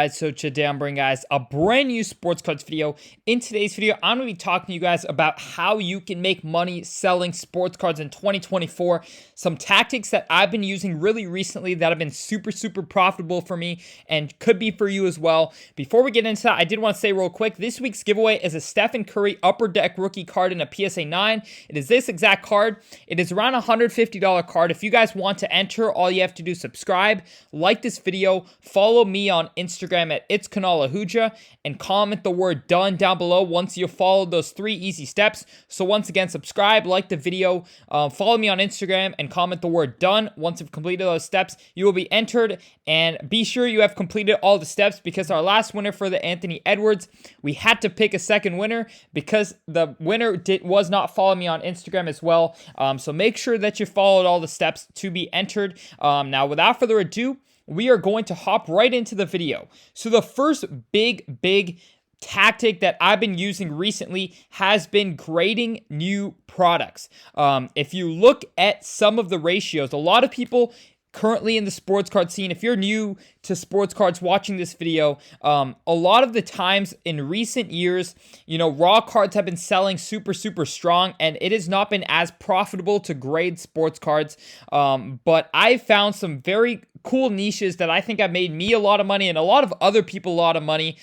Guys, so today I'm bringing guys a brand new sports cards video. In today's video, I'm going to be talking to you guys about how you can make money selling sports cards in 2024. Some tactics that I've been using really recently that have been super profitable for me and could be for you as well. Before we get into that, I did want to say real quick, this week's giveaway is a Stephen Curry Upper Deck rookie card in a PSA 9. It is this exact card. It is around a $150 card. If you guys want to enter, all you have to do is subscribe, like this video, follow me on Instagram at It's Kanalahuja, and comment the word done down below once you follow those 3 easy steps. So once again, subscribe, like the video, follow me on Instagram, and comment the word done. Once you've completed those steps, you will be entered, and be sure you have completed all the steps because our last winner for the Anthony Edwards, we had to pick a second winner because the winner was not following me on Instagram as well. So make sure that you followed all the steps to be entered. Now, without further ado, we are going to hop right into the video. So the first big tactic that I've been using recently has been grading new products. If you look at some of the ratios, a lot of people currently in the sports card scene, if you're new to sports cards watching this video, a lot of the times in recent years, raw cards have been selling super strong, and it has not been as profitable to grade sports cards. But I found some very cool niches that I think have made me a lot of money and a lot of other people a lot of money,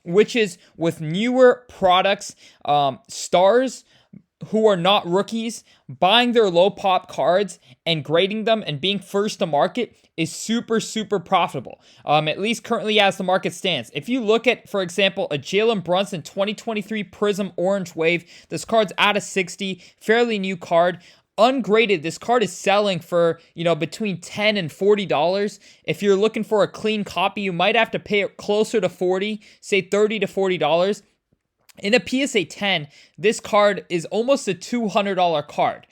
which is with newer products, stars who are not rookies, buying their low pop cards and grading them and being first to market is super profitable, at least currently as the market stands. If you look at, for example, a Jalen Brunson 2023 Prism Orange Wave, this card's out of 60, fairly new card. Ungraded, this card is selling for, between $10 and $40. If you're looking for a clean copy, you might have to pay it closer to 40, say $30 to $40. In a PSA 10, this card is almost a $200 card.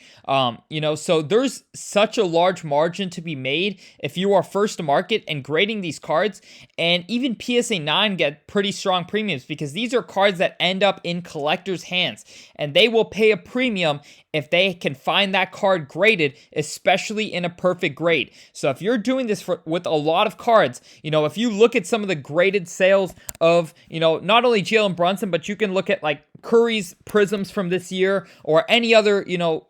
So there's such a large margin to be made if you are first to market and grading these cards. And even PSA 9 get pretty strong premiums because these are cards that end up in collectors' hands. And they will pay a premium if they can find that card graded, especially in a perfect grade. So if you're doing this with a lot of cards, if you look at some of the graded sales of, not only Jalen Brunson, but you can look at like Curry's Prisms from this year or any other,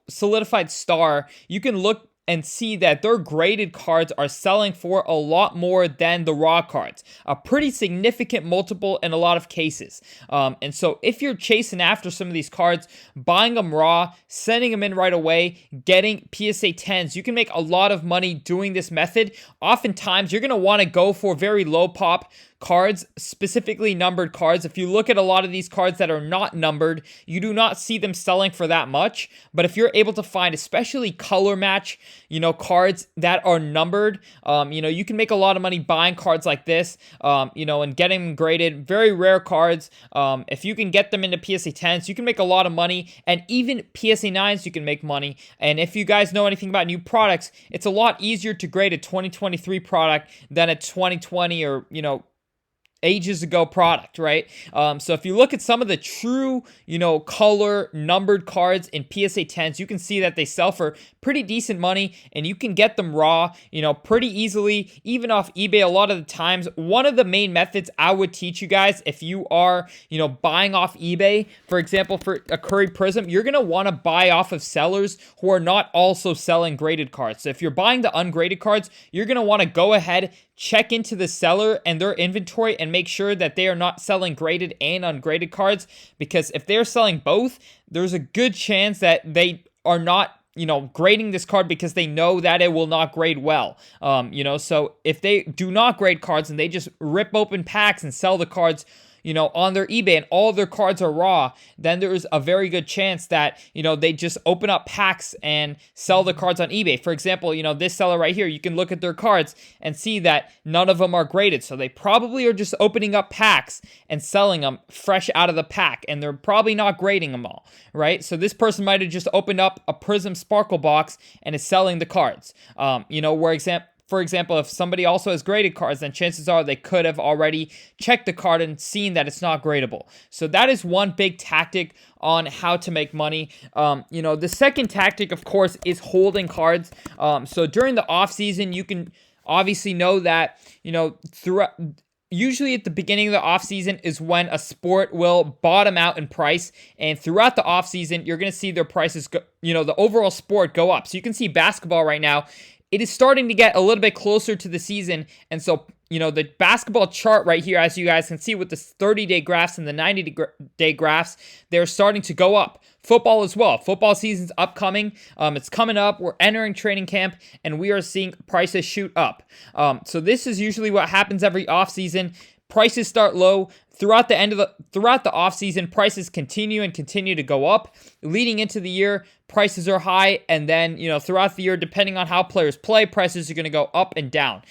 solidified star, you can look and see that their graded cards are selling for a lot more than the raw cards. A pretty significant multiple in a lot of cases. And so if you're chasing after some of these cards, buying them raw, sending them in right away, getting PSA 10s, you can make a lot of money doing this method. Oftentimes, you're going to want to go for very low pop cards, specifically numbered cards. If you look at a lot of these cards that are not numbered, you do not see them selling for that much. But if you're able to find, especially color match, cards that are numbered, you can make a lot of money buying cards like this, and getting them graded. Very rare cards. If you can get them into PSA 10s, you can make a lot of money. And even PSA 9s, you can make money. And if you guys know anything about new products, it's a lot easier to grade a 2023 product than a 2020 or, ages ago product, right? So if you look at some of the true, color numbered cards in PSA 10s, you can see that they sell for pretty decent money and you can get them raw, pretty easily, even off eBay a lot of the times. One of the main methods I would teach you guys if you are, buying off eBay, for example, for a Curry Prism, you're going to want to buy off of sellers who are not also selling graded cards. So if you're buying the ungraded cards, you're going to want to go ahead, check into the seller and their inventory and make sure that they are not selling graded and ungraded cards, because if they're selling both, there's a good chance that they are not grading this card because they know that it will not grade well. So if they do not grade cards and they just rip open packs and sell the cards on their eBay and all their cards are raw, then there's a very good chance that, they just open up packs and sell the cards on eBay. For example, this seller right here, you can look at their cards and see that none of them are graded. So they probably are just opening up packs and selling them fresh out of the pack, and they're probably not grading them all, right? So this person might have just opened up a Prism Sparkle box and is selling the cards. For example, if somebody also has graded cards, then chances are they could have already checked the card and seen that it's not gradable. So that is one big tactic on how to make money. The second tactic, of course, is holding cards. So during the off season, you can obviously know that, throughout usually at the beginning of the offseason is when a sport will bottom out in price. And throughout the offseason, you're going to see their prices go, the overall sport go up. So you can see basketball right now, it is starting to get a little bit closer to the season. And so, the basketball chart right here, as you guys can see with the 30-day graphs and the 90-day graphs, they're starting to go up. Football as well. Football season's upcoming. It's coming up. We're entering training camp, and we are seeing prices shoot up. So this is usually what happens every offseason. Prices start low. Throughout the offseason, prices continue to go up. Leading into the year, prices are high, and then throughout the year, depending on how players play, prices are going to go up and down.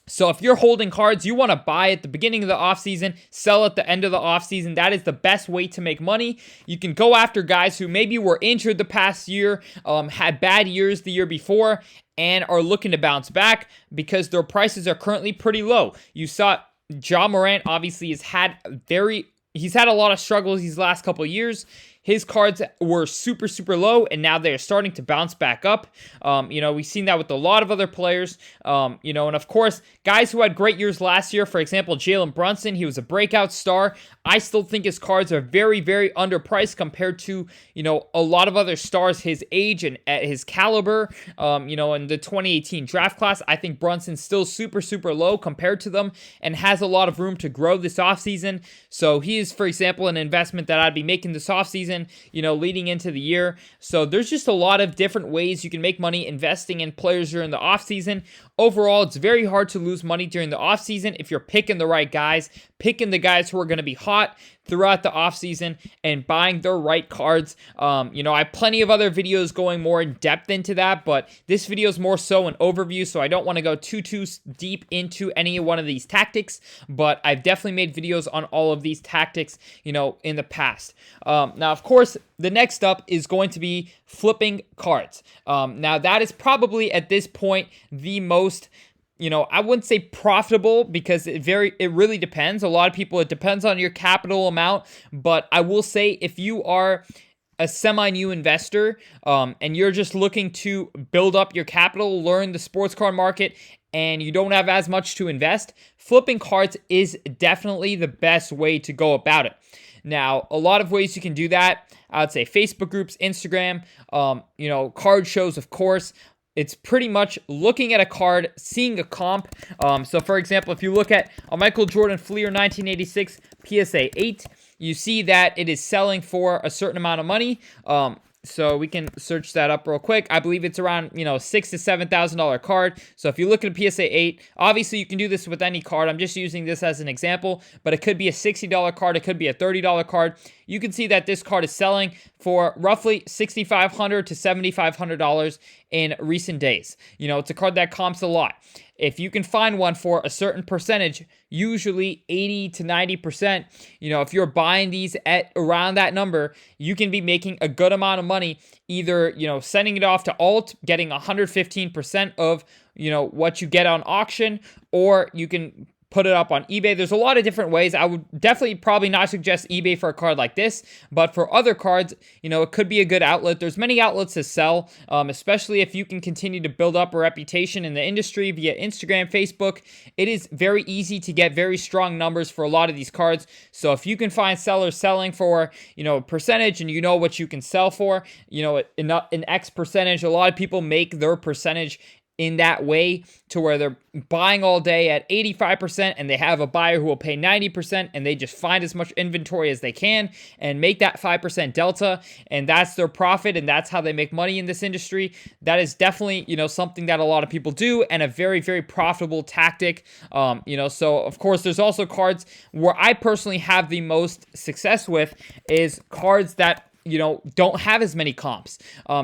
So if you're holding cards, you want to buy at the beginning of the offseason, sell at the end of the offseason. That is the best way to make money. You can go after guys who maybe were injured the past year, had bad years the year before, and are looking to bounce back because their prices are currently pretty low. You saw Ja Morant obviously he's had a lot of struggles these last couple of years. His cards were super, super low, and now they're starting to bounce back up. We've seen that with a lot of other players. And of course, guys who had great years last year, for example, Jalen Brunson, he was a breakout star. I still think his cards are very, very underpriced compared to, a lot of other stars his age and at his caliber. In the 2018 draft class, I think Brunson's still super, super low compared to them and has a lot of room to grow this offseason. So he is, for example, an investment that I'd be making this offseason, leading into the year. So there's just a lot of different ways you can make money investing in players during the offseason. Overall, it's very hard to lose money during the offseason if you're picking the right guys, picking the guys who are going to be hot throughout the offseason and buying the right cards. I have plenty of other videos going more in depth into that, but this video is more so an overview, so I don't want to go too deep into any one of these tactics, but I've definitely made videos on all of these tactics, in the past. Now, of course, the next up is going to be flipping cards. Now, that is probably at this point the most I wouldn't say profitable because it really depends. A lot of people, it depends on your capital amount, but I will say if you are a semi-new investor and you're just looking to build up your capital, learn the sports card market, and you don't have as much to invest, flipping cards is definitely the best way to go about it. Now, a lot of ways you can do that. I would say Facebook groups, Instagram, card shows, of course. It's pretty much looking at a card, seeing a comp. So, for example, if you look at a Michael Jordan Fleer 1986 PSA 8, you see that it is selling for a certain amount of money. So we can search that up real quick. I believe it's around, $6,000 to $7,000 card. So if you look at a PSA 8, obviously you can do this with any card. I'm just using this as an example, but it could be a $60 card. It could be a $30 card. You can see that this card is selling for roughly $6,500 to $7,500 in recent days. It's a card that comps a lot. If you can find one for a certain percentage, usually 80 to 90%, if you're buying these at around that number, you can be making a good amount of money, either, sending it off to alt, getting 115% of, what you get on auction, or you can put it up on eBay. There's a lot of different ways. I would definitely probably not suggest eBay for a card like this, but for other cards, it could be a good outlet. There's many outlets to sell, especially if you can continue to build up a reputation in the industry via Instagram, Facebook. It is very easy to get very strong numbers for a lot of these cards. So if you can find sellers selling for, a percentage and what you can sell for, an X percentage, a lot of people make their percentage in that way to where they're buying all day at 85% and they have a buyer who will pay 90% and they just find as much inventory as they can and make that 5% delta, and that's their profit and that's how they make money in this industry. That is definitely, something that a lot of people do and a very, very profitable tactic. So of course there's also cards where I personally have the most success with is cards that don't have as many comps.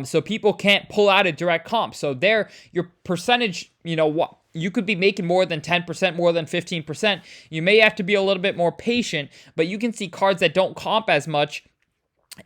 So people can't pull out a direct comp. So there, your percentage, you could be making more than 10%, more than 15%. You may have to be a little bit more patient, but you can see cards that don't comp as much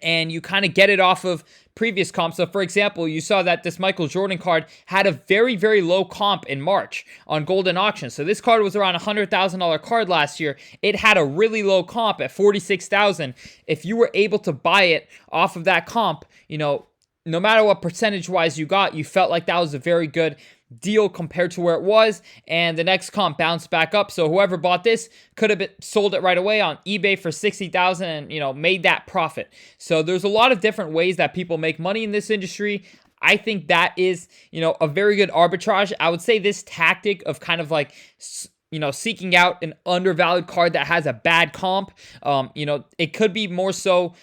and you kind of get it off of previous comps. So for example, you saw that this Michael Jordan card had a very, very low comp in March on Golden Auction. So this card was around a $100,000 card last year. It had a really low comp at $46,000. If you were able to buy it off of that comp, no matter what percentage-wise you got, you felt like that was a very good deal compared to where it was, and the next comp bounced back up. So whoever bought this could have sold it right away on eBay for $60,000 and, made that profit. So there's a lot of different ways that people make money in this industry. I think that is, a very good arbitrage. I would say this tactic of kind of like, seeking out an undervalued card that has a bad comp, it could be more so,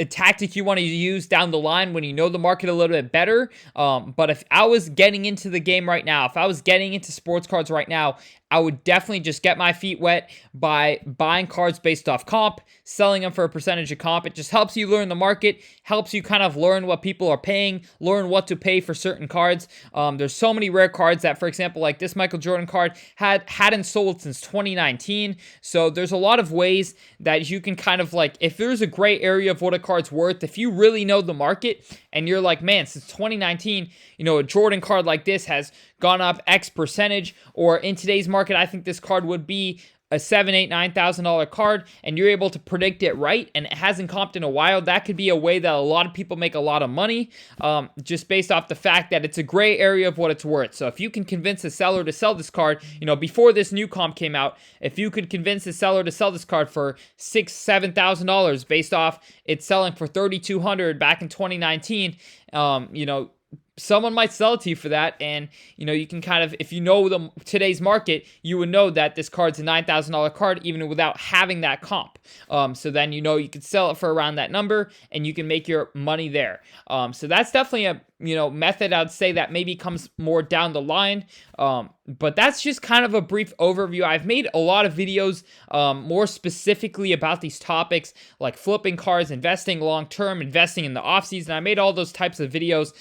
a tactic you want to use down the line when you know the market a little bit better. But if I was getting into the game right now, if I was getting into sports cards right now, I would definitely just get my feet wet by buying cards based off comp, selling them for a percentage of comp. It just helps you learn the market, helps you kind of learn what people are paying, learn what to pay for certain cards. There's so many rare cards that, for example, like this Michael Jordan card hadn't sold since 2019. So there's a lot of ways that you can kind of like, if there's a gray area of what a card's worth, if you really know the market and you're like, man, since 2019, a Jordan card like this has gone up X percentage, or in today's market, I think this card would be a $7,000, $8,000, $9,000 card, and you're able to predict it right, and it hasn't comped in a while. That could be a way that a lot of people make a lot of money, just based off the fact that it's a gray area of what it's worth. So if you can convince a seller to sell this card, before this new comp came out, if you could convince the seller to sell this card for $6,000, $7,000 based off it selling for $3,200 back in 2019, someone might sell it to you for that, and you can kind of, if you know today's market, you would know that this card's a $9,000 card even without having that comp. So then you could sell it for around that number, and you can make your money there. So that's definitely a method I'd say that maybe comes more down the line. But that's just kind of a brief overview. I've made a lot of videos more specifically about these topics, like flipping cards, investing long-term, investing in the offseason. I made all those types of videos.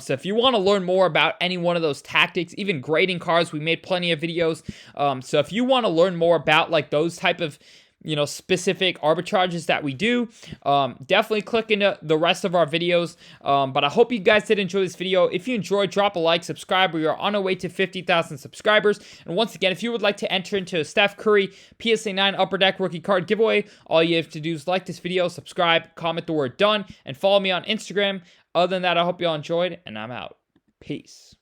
So if you want to learn more about any one of those tactics, even grading cards, we made plenty of videos. So if you want to learn more about like those type of specific arbitrages that we do, definitely click into the rest of our videos. But I hope you guys did enjoy this video. If you enjoyed, drop a like, subscribe. We are on our way to 50,000 subscribers. And once again, if you would like to enter into a Steph Curry PSA 9 Upper Deck rookie card giveaway, all you have to do is like this video, subscribe, comment the word done, and follow me on Instagram. Other than that, I hope you all enjoyed, and I'm out. Peace.